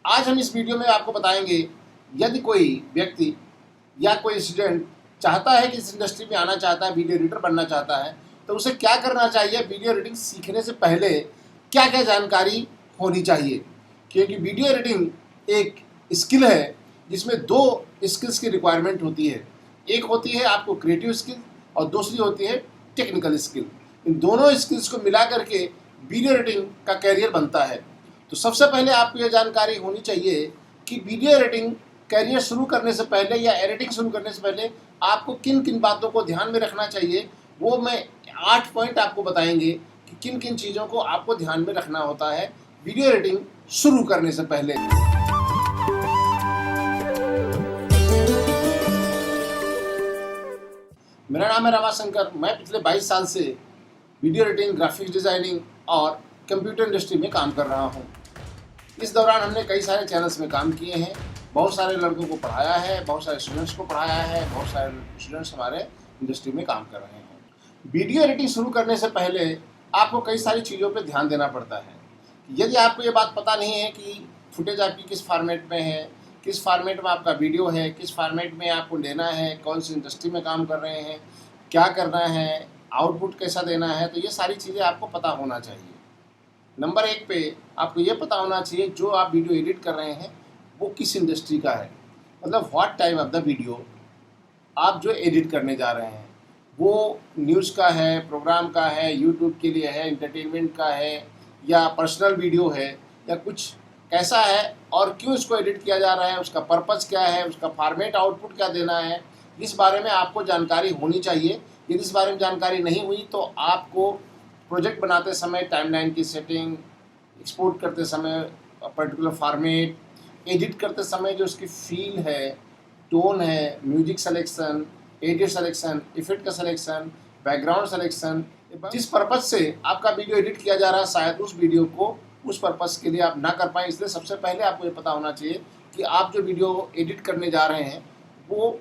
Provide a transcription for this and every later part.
आज हम इस वीडियो में आपको बताएंगे, यदि कोई व्यक्ति या कोई स्टूडेंट चाहता है कि इस इंडस्ट्री में आना चाहता है, वीडियो एडिटर बनना चाहता है, तो उसे क्या करना चाहिए, वीडियो एडिटिंग सीखने से पहले क्या क्या जानकारी होनी चाहिए। क्योंकि वीडियो एडिटिंग एक स्किल है जिसमें दो स्किल्स की रिक्वायरमेंट होती है। एक होती है आपको क्रिएटिव स्किल और दूसरी होती है टेक्निकल स्किल। इन दोनों स्किल्स को मिला करके वीडियो एडिटिंग का कैरियर बनता है। तो सबसे पहले आपको यह जानकारी होनी चाहिए कि वीडियो एडिटिंग कैरियर शुरू करने से पहले या एडिटिंग शुरू करने से पहले आपको किन किन बातों को ध्यान में रखना चाहिए। वो मैं 8 पॉइंट आपको बताएंगे कि किन किन चीज़ों को आपको ध्यान में रखना होता है वीडियो एडिटिंग शुरू करने से पहले। मेरा नाम है रमाशंकर। मैं पिछले 22 साल से वीडियो एडिटिंग, ग्राफिक्स डिज़ाइनिंग और कंप्यूटर इंडस्ट्री में काम कर रहा हूँ। इस दौरान हमने कई सारे चैनल्स में काम किए हैं, बहुत सारे लड़कों को पढ़ाया है, बहुत सारे स्टूडेंट्स को पढ़ाया है, बहुत सारे स्टूडेंट्स हमारे इंडस्ट्री में काम कर रहे हैं। वीडियो एडिटिंग शुरू करने से पहले आपको कई सारी चीज़ों पर ध्यान देना पड़ता है। यदि आपको ये बात पता नहीं है कि फुटेज आपकी किस फॉर्मेट में है, किस फॉर्मेट में आपका वीडियो है, किस फॉर्मेट में आपको लेना है, कौन सी इंडस्ट्री में काम कर रहे हैं, क्या करना है, आउटपुट कैसा देना है, तो ये सारी चीज़ें आपको पता होना चाहिए। नंबर 1 पे आपको ये पता होना चाहिए जो आप वीडियो एडिट कर रहे हैं वो किस इंडस्ट्री का है। मतलब what type of the video आप जो एडिट करने जा रहे हैं, वो न्यूज़ का है, प्रोग्राम का है, यूट्यूब के लिए है, इंटरटेनमेंट का है, या पर्सनल वीडियो है, या कुछ कैसा है और क्यों इसको एडिट किया जा रहा है, उसका पर्पज़ क्या है, उसका फॉर्मेट आउटपुट क्या देना है, इस बारे में आपको जानकारी होनी चाहिए। यदि इस बारे में जानकारी नहीं हुई तो आपको प्रोजेक्ट बनाते समय टाइमलाइन की सेटिंग, एक्सपोर्ट करते समय पर्टिकुलर फॉर्मेट, एडिट करते समय जो उसकी फील है, टोन है, music selection, edit selection, effect का सिलेक्शन, बैकग्राउंड सिलेक्शन, जिस पर्पज़ से आपका वीडियो एडिट किया जा रहा है शायद उस वीडियो को उस पर्पज़ के लिए आप ना कर पाएँ। इसलिए सबसे पहले आपको ये पता होना चाहिए कि आप जो वीडियो एडिट करने जा रहे हैं वो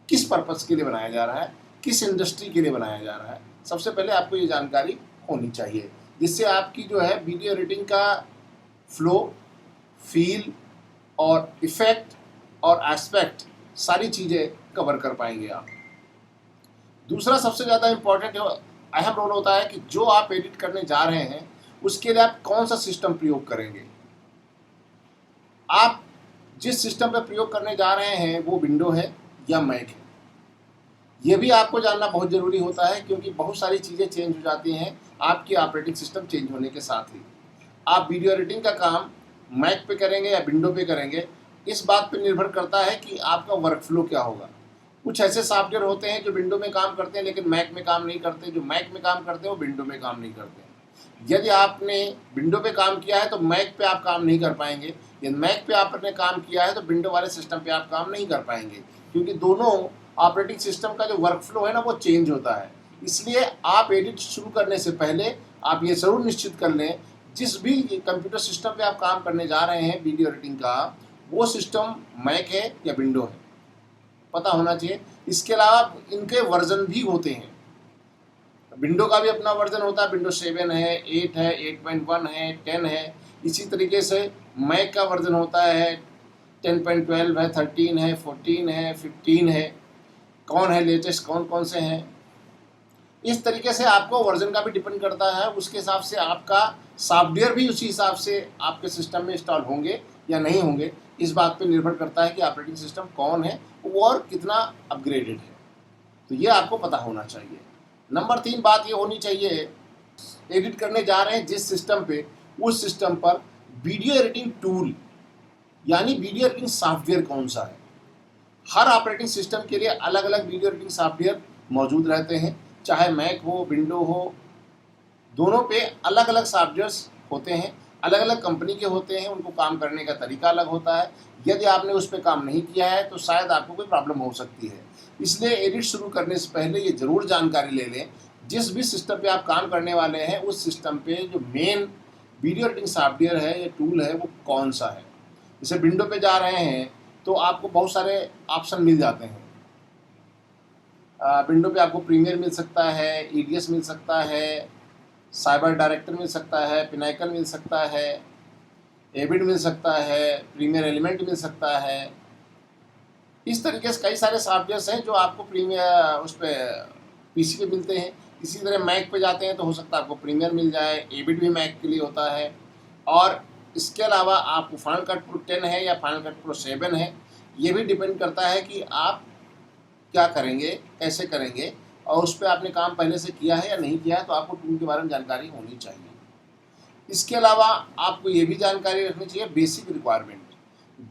किस पर्पज़ के लिए बनाया जा रहा है, किस इंडस्ट्री के लिए बनाया जा रहा है। सबसे पहले आपको ये जानकारी होनी चाहिए, जिससे आपकी जो है वीडियो एडिटिंग का फ्लो, फील और इफ़ेक्ट और एस्पेक्ट सारी चीज़ें कवर कर पाएंगे आप। दूसरा सबसे ज़्यादा इम्पॉर्टेंट अहम रोल होता है कि जो आप एडिट करने जा रहे हैं उसके लिए आप कौन सा सिस्टम प्रयोग करेंगे। आप जिस सिस्टम पर प्रयोग करने जा रहे हैं वो विंडो है या मैक है, ये भी आपको जानना बहुत ज़रूरी होता है, क्योंकि बहुत सारी चीज़ें चेंज हो जाती हैं आपकी ऑपरेटिंग सिस्टम चेंज होने के साथ ही। आप वीडियो एडिटिंग का काम मैक पे करेंगे या विंडो पे करेंगे, इस बात पे निर्भर करता है कि आपका वर्क फ्लो क्या होगा। कुछ ऐसे सॉफ्टवेयर होते हैं जो विंडो में काम करते हैं लेकिन मैक में काम नहीं करते, जो मैक में काम करते हैं वो विंडो में काम नहीं करते हैं। यदि आपने विंडो पे काम किया है तो मैक पे आप काम नहीं कर पाएंगे, यदि मैक पे आपने काम किया है तो विंडो वाले सिस्टम पे आप काम नहीं कर पाएंगे, क्योंकि दोनों ऑपरेटिंग सिस्टम का जो वर्क फ्लो है ना वो चेंज होता है। इसलिए आप एडिट शुरू करने से पहले आप ये ज़रूर निश्चित कर लें जिस भी कंप्यूटर सिस्टम पे आप काम करने जा रहे हैं वीडियो एडिटिंग का, वो सिस्टम मैक है या विंडो है, पता होना चाहिए। इसके अलावा इनके वर्जन भी होते हैं। विंडो का भी अपना वर्जन होता है, विंडो 7 है, 8 है, 8.1 है, 10 है। इसी तरीके से मैक का वर्जन होता है 10.12 है, 13 है, 14 है, 15 है। कौन है लेटेस्ट, कौन कौन से हैं, इस तरीके से आपको वर्जन का भी डिपेंड करता है। उसके हिसाब से आपका सॉफ्टवेयर भी उसी हिसाब से आपके सिस्टम में इंस्टॉल होंगे या नहीं होंगे, इस बात पे निर्भर करता है कि ऑपरेटिंग सिस्टम कौन है वो और कितना अपग्रेडेड है। तो ये आपको पता होना चाहिए। नंबर 3 बात ये होनी चाहिए, एडिट करने जा रहे हैं जिस सिस्टम पे, उस सिस्टम पर वीडियो एडिटिंग टूल यानी वीडियो एडिटिंग सॉफ्टवेयर कौन सा है। हर ऑपरेटिंग सिस्टम के लिए अलग अलग वीडियो एडिटिंग सॉफ्टवेयर मौजूद रहते हैं, चाहे मैक हो, विंडो हो, दोनों पे अलग अलग सॉफ्टवेयर्स होते हैं, अलग अलग कंपनी के होते हैं, उनको काम करने का तरीका अलग होता है। यदि आपने उस पर काम नहीं किया है तो शायद आपको कोई प्रॉब्लम हो सकती है। इसलिए एडिट शुरू करने से पहले ये ज़रूर जानकारी ले लें जिस भी सिस्टम पे आप काम करने वाले हैं उस सिस्टम पे जो मेन वीडियो एडिटिंग सॉफ्टवेयर है या टूल है वो कौन सा है। जैसे विंडो पे जा रहे हैं तो आपको बहुत सारे ऑप्शन मिल जाते हैं। विंडो पे आपको प्रीमियर मिल सकता है, ईडीएस मिल सकता है, साइबर डायरेक्टर मिल सकता है, पिनाकल मिल सकता है, एविड मिल सकता है, प्रीमियर एलिमेंट मिल सकता है। इस तरीके से कई सारे सॉफ्टवेयर्स हैं जो आपको प्रीमियर उस पर पीसी पे मिलते हैं। इसी तरह मैक पे जाते हैं तो हो सकता है आपको प्रीमियर मिल जाए, एविड भी मैक के लिए होता है। और इसके अलावा आपको फाइनल कट प्रो 10 है या फाइनल कट प्रो 7 है, ये भी डिपेंड करता है कि आप क्या करेंगे, कैसे करेंगे, और उस पर आपने काम पहले से किया है या नहीं किया है, तो आपको टूल के बारे में जानकारी होनी चाहिए। इसके अलावा आपको ये भी जानकारी रखनी चाहिए बेसिक रिक्वायरमेंट।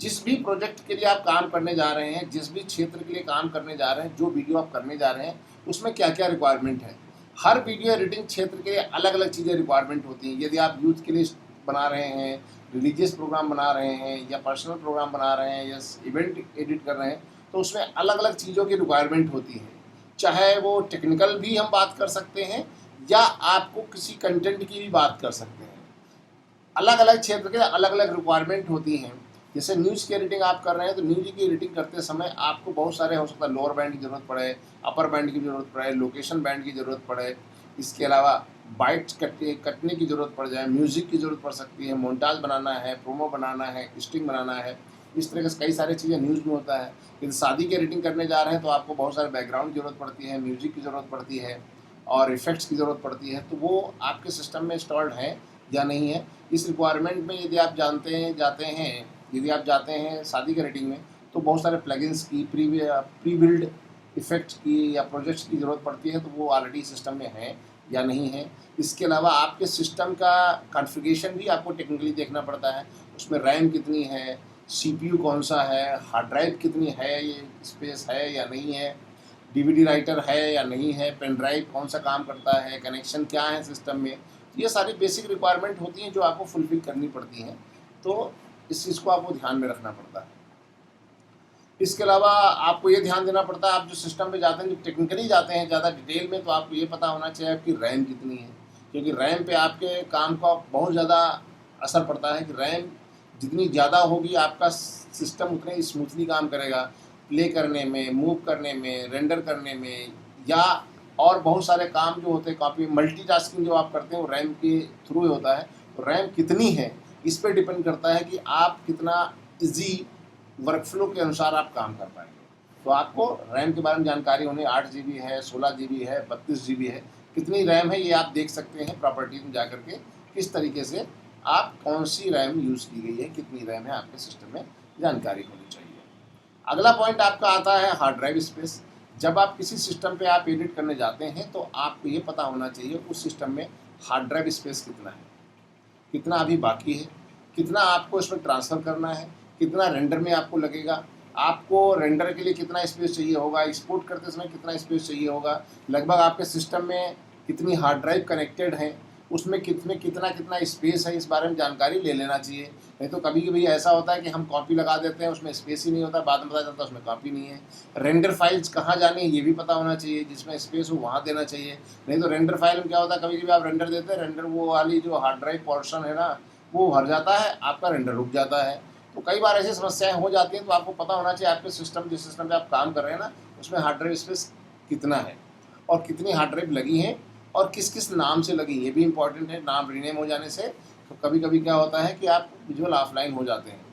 जिस भी प्रोजेक्ट के लिए आप काम करने जा रहे हैं, जिस भी क्षेत्र के लिए काम करने जा रहे हैं, जो वीडियो आप करने जा रहे हैं, उसमें क्या क्या रिक्वायरमेंट है। हर वीडियो एडिटिंग क्षेत्र के लिए अलग अलग चीज़ें रिक्वायरमेंट होती हैं। यदि आप यूथ के लिए बना रहे हैं, रिलीजियस प्रोग्राम बना रहे हैं, या पर्सनल प्रोग्राम बना रहे हैं, या इवेंट एडिट कर रहे हैं, तो उसमें अलग अलग चीज़ों की रिक्वायरमेंट होती है। चाहे वो टेक्निकल भी हम बात कर सकते हैं, या आपको किसी कंटेंट की भी बात कर सकते हैं। अलग अलग क्षेत्र के अलग अलग रिक्वायरमेंट होती हैं। जैसे न्यूज़ की एडिटिंग आप कर रहे हैं, तो न्यूज़ की एडिटिंग करते समय आपको बहुत सारे, हो सकता है लोअर बैंड की ज़रूरत पड़े, अपर बैंड की ज़रूरत पड़े, लोकेशन बैंड की ज़रूरत पड़े। इसके अलावा बाइट्स कटने की ज़रूरत पड़ जाए, म्यूज़िक की ज़रूरत पड़ सकती है, मोन्टाज बनाना है, प्रोमो बनाना है, स्टिंग बनाना है। इस तरह से कई सारी चीज़ें न्यूज़ में होता है। यदि शादी की एडिटिंग करने जा रहे हैं तो आपको बहुत सारे बैकग्राउंड की ज़रूरत पड़ती है, म्यूज़िक की ज़रूरत पड़ती है, और इफ़ेक्ट्स की ज़रूरत पड़ती है। तो वो आपके सिस्टम में इंस्टॉल्ड है या नहीं है। इस रिक्वायरमेंट में यदि आप यदि आप जाते हैं शादी के एडिटिंग में, तो बहुत सारे प्लगइन्स की, प्री बिल्ड इफ़ेक्ट्स की या प्रोजेक्ट्स की ज़रूरत पड़ती है, तो वो ऑलरेडी सिस्टम में है या नहीं है। इसके अलावा आपके सिस्टम का कॉन्फ़िगरेशन भी आपको टेक्निकली देखना पड़ता है। उसमें रैम कितनी है, सीपीयू कौन सा है, हार्ड ड्राइव कितनी है, ये स्पेस है या नहीं है, डीवीडी राइटर है या नहीं है, पेन ड्राइव कौन सा काम करता है, कनेक्शन क्या है सिस्टम में। ये सारी बेसिक रिक्वायरमेंट होती हैं जो आपको फुलफिल करनी पड़ती हैं। तो इस चीज़ को आपको ध्यान में रखना पड़ता है। इसके अलावा आपको ये ध्यान देना पड़ता है, आप जो सिस्टम पे जाते हैं, जो टेक्निकली जाते हैं ज़्यादा डिटेल में, तो आपको ये पता होना चाहिए आपकी रैम कितनी है। क्योंकि रैम पे आपके काम का बहुत ज़्यादा असर पड़ता है कि रैम जितनी ज़्यादा होगी, आपका सिस्टम उतने स्मूथली काम करेगा, प्ले करने में, मूव करने में, रेंडर करने में, या और बहुत सारे काम जो होते हैं, काफ़ी मल्टीटास्किंग जो आप करते हैं, वो रैम के थ्रू होता है। तो रैम कितनी है, इस पर डिपेंड करता है कि आप कितना ईजी वर्कफ्लो के अनुसार आप काम कर पाएंगे। तो आपको रैम के बारे में जानकारी होनी, 8 GB है, 16 GB है, 32 GB है, कितनी रैम है ये आप देख सकते हैं प्रॉपर्टीज में जाकर के, किस तरीके से आप कौन सी रैम यूज़ की गई है, कितनी रैम है, आपके सिस्टम में जानकारी होनी चाहिए। अगला पॉइंट आपका आता है हार्ड ड्राइव स्पेस। जब आप किसी सिस्टम पे आप एडिट करने जाते हैं, तो आपको ये पता होना चाहिए उस सिस्टम में हार्ड ड्राइव स्पेस कितना है, कितना अभी बाकी है, कितना आपको इसमें ट्रांसफ़र करना है, कितना रेंडर में आपको लगेगा, आपको रेंडर के लिए कितना स्पेस चाहिए होगा, एक्सपोर्ट करते समय कितना स्पेस चाहिए होगा, लगभग आपके सिस्टम में कितनी हार्ड ड्राइव कनेक्टेड है, उसमें कितना कितना स्पेस है, इस बारे में जानकारी ले लेना चाहिए। नहीं तो कभी कभी ऐसा होता है कि हम कॉपी लगा देते हैं, उसमें स्पेस ही नहीं होता, बाद में पता चलता है उसमें कॉपी नहीं है। रेंडर फाइल्स कहाँ जानी है ये भी पता होना चाहिए, जिसमें स्पेस हो वहाँ देना चाहिए। नहीं तो रेंडर फाइल में क्या होता है, कभी कभी आप रेंडर देते हैं, रेंडर वो वाली जो हार्ड ड्राइव पोर्शन है ना, वो भर जाता है, आपका रेंडर रुक जाता है। तो कई बार ऐसी समस्याएं हो जाती हैं। तो आपको पता होना चाहिए आपके सिस्टम, जिस सिस्टम पे आप काम कर रहे हैं ना, उसमें हार्ड ड्राइव स्पेस कितना है, और कितनी हार्ड ड्राइव लगी हैं, और किस किस नाम से लगी, ये भी इंपॉर्टेंट है। नाम रीनेम हो जाने से तो कभी कभी क्या होता है कि आप विजुअल ऑफलाइन हो जाते हैं।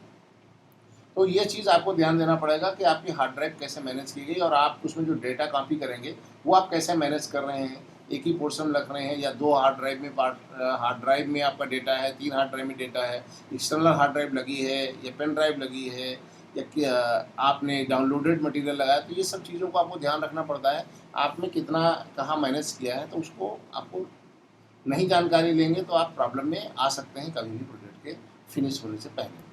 तो ये चीज़ आपको ध्यान देना पड़ेगा कि आपकी हार्ड ड्राइव कैसे मैनेज की गई, और आप उसमें जो डेटा कॉपी करेंगे वो आप कैसे मैनेज कर रहे हैं। एक ही पोर्शन रख रहे हैं, या 2 हार्ड ड्राइव में हार्ड ड्राइव में आपका डेटा है, 3 हार्ड ड्राइव में डेटा है, एक्सटर्नल हार्ड ड्राइव लगी है, या पेन ड्राइव लगी है, या आपने डाउनलोडेड मटेरियल लगाया। तो ये सब चीज़ों को आपको ध्यान रखना पड़ता है, आपने कितना कहाँ मैनेज किया है। तो उसको आपको नहीं जानकारी लेंगे तो आप प्रॉब्लम में आ सकते हैं कभी भी प्रोजेक्ट के फिनिश होने से पहले।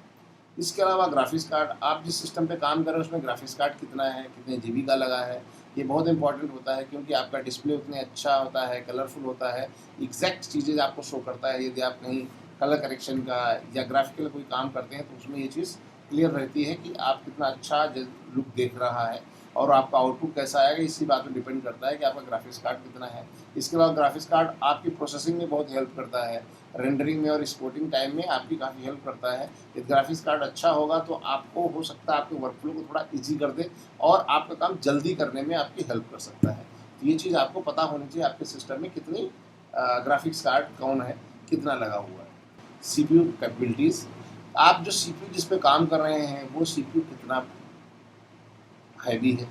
इसके अलावा ग्राफिक्स कार्ड, आप जिस सिस्टम पे काम कर रहे हैं उसमें ग्राफिक्स कार्ड कितना है, कितने जीबी का लगा है, ये बहुत इंपॉर्टेंट होता है। क्योंकि आपका डिस्प्ले उतने अच्छा होता है, कलरफुल होता है, एग्जैक्ट चीज़ें आपको शो करता है। यदि आप कहीं कलर करेक्शन का या ग्राफिकल कोई काम करते हैं, तो उसमें ये चीज़ क्लियर रहती है कि आप कितना अच्छा लुक देख रहा है, और आपका आउटपुट कैसा आएगा, इसी बात पर डिपेंड करता है कि आपका ग्राफिक्स कार्ड कितना है। इसके अलावा ग्राफिक्स कार्ड आपकी प्रोसेसिंग में बहुत हेल्प करता है, रेंडरिंग में और एक्सपोर्टिंग टाइम में आपकी काफ़ी हेल्प करता है। यदि ग्राफिक्स कार्ड अच्छा होगा तो आपको हो सकता है आपके वर्कफ्लो को थोड़ा ईजी कर दे, और आपका काम जल्दी करने में आपकी हेल्प कर सकता है। तो ये चीज़ आपको पता होनी चाहिए आपके सिस्टम में कितनी ग्राफिक्स कार्ड कौन है, कितना लगा हुआ है। सीपीयू कैपेबिलिटीज़, आप जो सीपीयू जिस पे काम कर रहे हैं वो सीपीयू कितना हैवी है,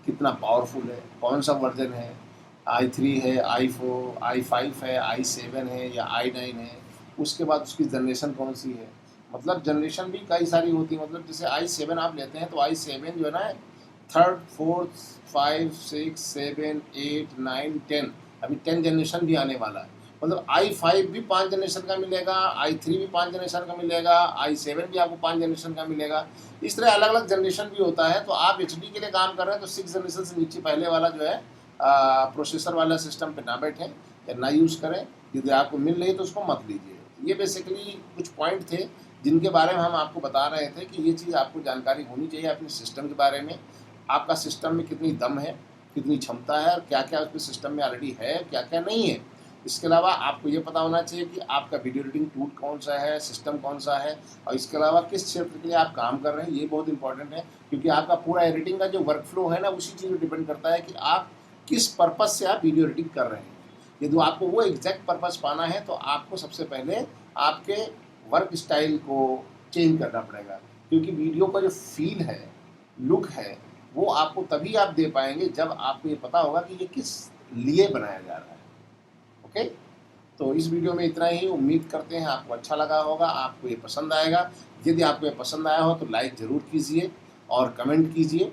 कितना पावरफुल है, कौन सा वर्जन है, i3 है, i4, i5 है, i7 है या i9 है, उसके बाद उसकी जनरेशन कौन सी है। मतलब जनरेशन भी कई सारी होती है। मतलब जैसे i7 आप लेते हैं तो i7 जो है ना, थर्ड, फोर्थ, 5, 6, 7, 8, 9, 10, अभी 10 जनरेशन भी आने वाला है। मतलब i5 भी 5 जनरेशन का मिलेगा, i3 भी 5 जनरेशन का मिलेगा, i7 भी आपको 5 जनरेशन का मिलेगा। इस तरह अलग अलग जनरेशन भी होता है। तो आप एचडी के लिए काम कर रहे हैं तो 6 जनरेशन से नीचे पहले वाला जो है प्रोसेसर वाला सिस्टम पे ना बैठें या ना यूज़ करें। यदि आपको मिल रही है तो उसको मत लीजिए। ये बेसिकली कुछ पॉइंट थे जिनके बारे में हम आपको बता रहे थे कि ये चीज़ आपको जानकारी होनी चाहिए अपने सिस्टम के बारे में। आपका सिस्टम में कितनी दम है, कितनी क्षमता है और क्या क्या उसके सिस्टम में ऑलरेडी है, क्या क्या नहीं है। इसके अलावा आपको ये पता होना चाहिए कि आपका वीडियो एडिटिंग टूल कौन सा है, सिस्टम कौन सा है, और इसके अलावा किस क्षेत्र के लिए आप काम कर रहे हैं। ये बहुत इंपॉर्टेंट है क्योंकि आपका पूरा एडिटिंग का जो वर्क फ्लो है ना, उसी चीज़ में डिपेंड करता है कि आप किस पर्पज़ से आप वीडियो एडिटिंग कर रहे हैं। यदि आपको वो एग्जैक्ट पर्पज़ पाना है तो आपको सबसे पहले आपके वर्क स्टाइल को चेंज करना पड़ेगा। क्योंकि वीडियो का जो फील है, लुक है, वो आपको तभी आप दे पाएंगे जब आपको ये पता होगा कि ये किस लिए बनाया जा रहा है। ओके, तो इस वीडियो में इतना ही। उम्मीद करते हैं आपको अच्छा लगा होगा, आपको ये पसंद आएगा। यदि आपको ये पसंद आया हो तो लाइक ज़रूर कीजिए और कमेंट कीजिए,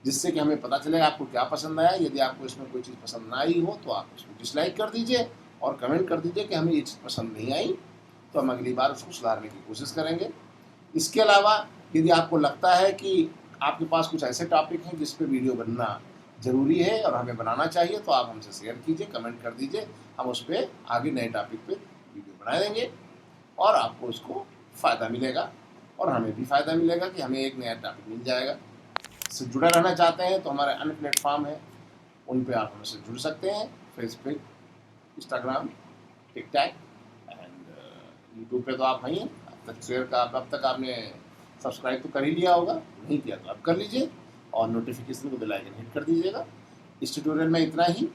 जिससे कि हमें पता चलेगा आपको क्या पसंद आया। यदि आपको इसमें कोई चीज़ पसंद ना आई हो तो आप उसको डिसलाइक कर दीजिए और कमेंट कर दीजिए कि हमें ये चीज़ पसंद नहीं आई, तो हम अगली बार उसको सुधारने की कोशिश करेंगे। इसके अलावा यदि आपको लगता है कि आपके पास कुछ ऐसे टॉपिक हैं जिस पे वीडियो बनना ज़रूरी है और हमें बनाना चाहिए, तो आप हमसे शेयर कीजिए, कमेंट कर दीजिए। हम उस पर आगे नए टॉपिक पे वीडियो बना देंगे और आपको उसको फ़ायदा मिलेगा और हमें भी फ़ायदा मिलेगा कि हमें एक नया टॉपिक मिल जाएगा। इससे जुड़े रहना चाहते हैं तो हमारे अन्य प्लेटफॉर्म हैं, उन पे आप हमसे जुड़ सकते हैं। Facebook, Instagram, TikTok and YouTube पे तो आप हैं ही। अब तक आपने सब्सक्राइब तो कर ही लिया होगा, नहीं किया तो आप कर लीजिए और नोटिफिकेशन को बेल आइकन हिट कर दीजिएगा। इस ट्यूटोरियल में इतना ही।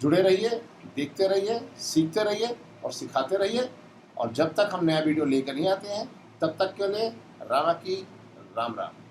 जुड़े रहिए, देखते रहिए, सीखते रहिए और सिखाते रहिए। और जब तक हम नया वीडियो लेकर नहीं आते हैं तब तक के लिए रामा की राम राम।